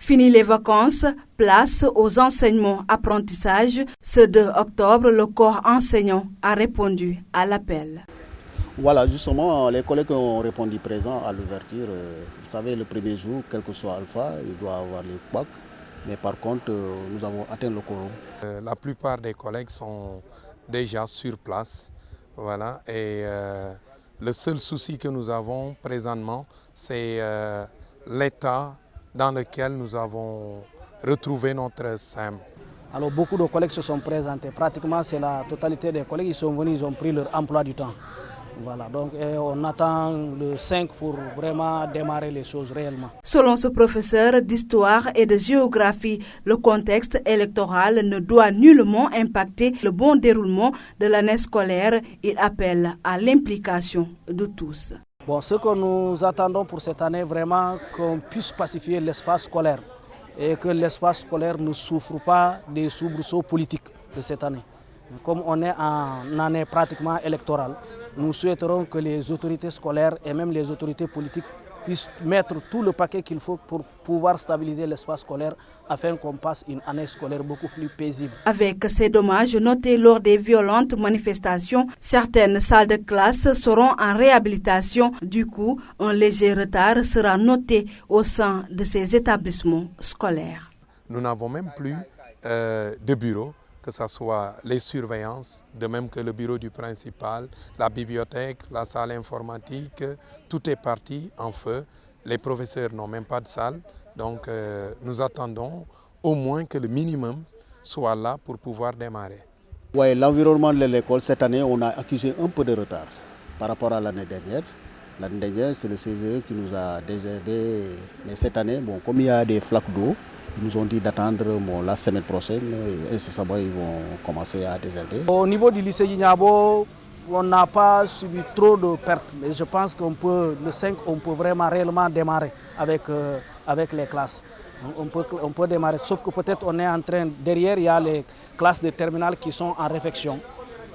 Fini les vacances, place aux enseignements-apprentissages. Ce 2 octobre, le corps enseignant a répondu à l'appel. Voilà, justement, les collègues ont répondu présent à l'ouverture. Vous savez, le premier jour, quel que soit Alpha, il doit avoir les PAC. Mais par contre, nous avons atteint le quorum. La plupart des collègues sont déjà sur place. Voilà, et le seul souci que nous avons présentement, c'est l'état dans lequel nous avons retrouvé notre SEM. Alors beaucoup de collègues se sont présentés, pratiquement c'est la totalité des collègues, ils sont venus, ils ont pris leur emploi du temps. Voilà, donc on attend le 5 pour vraiment démarrer les choses réellement. Selon ce professeur d'histoire et de géographie, le contexte électoral ne doit nullement impacter le bon déroulement de l'année scolaire. Il appelle à l'implication de tous. Bon, ce que nous attendons pour cette année, vraiment qu'on puisse pacifier l'espace scolaire et que l'espace scolaire ne souffre pas des soubresauts politiques de cette année. Comme on est en année pratiquement électorale, nous souhaiterons que les autorités scolaires et même les autorités politiques puissent mettre tout le paquet qu'il faut pour pouvoir stabiliser l'espace scolaire afin qu'on passe une année scolaire beaucoup plus paisible. Avec ces dommages notés lors des violentes manifestations, certaines salles de classe seront en réhabilitation. Du coup, un léger retard sera noté au sein de ces établissements scolaires. Nous n'avons même plus de bureaux, que ce soit les surveillances, de même que le bureau du principal, la bibliothèque, la salle informatique, tout est parti en feu. Les professeurs n'ont même pas de salle, donc nous attendons au moins que le minimum soit là pour pouvoir démarrer. Oui, l'environnement de l'école, cette année, on a accusé un peu de retard par rapport à l'année dernière. L'année dernière, c'est le CGE qui nous a déshervé, mais cette année, bon, comme il y a des flaques d'eau, ils nous ont dit d'attendre la semaine prochaine et incessamment ils vont commencer à désherber. Au niveau du lycée Djignabo, on n'a pas subi trop de pertes, mais je pense qu'on peut, le 5, on peut vraiment réellement démarrer avec les classes. On peut démarrer, sauf que peut-être on est en train, derrière il y a les classes de terminale qui sont en réfection.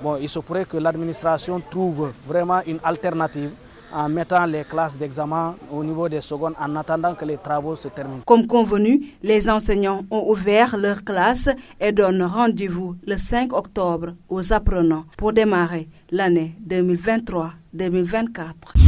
Bon, il se pourrait que l'administration trouve vraiment une alternative en mettant les classes d'examen au niveau des secondes en attendant que les travaux se terminent. Comme convenu, les enseignants ont ouvert leurs classes et donnent rendez-vous le 5 octobre aux apprenants pour démarrer l'année 2023-2024.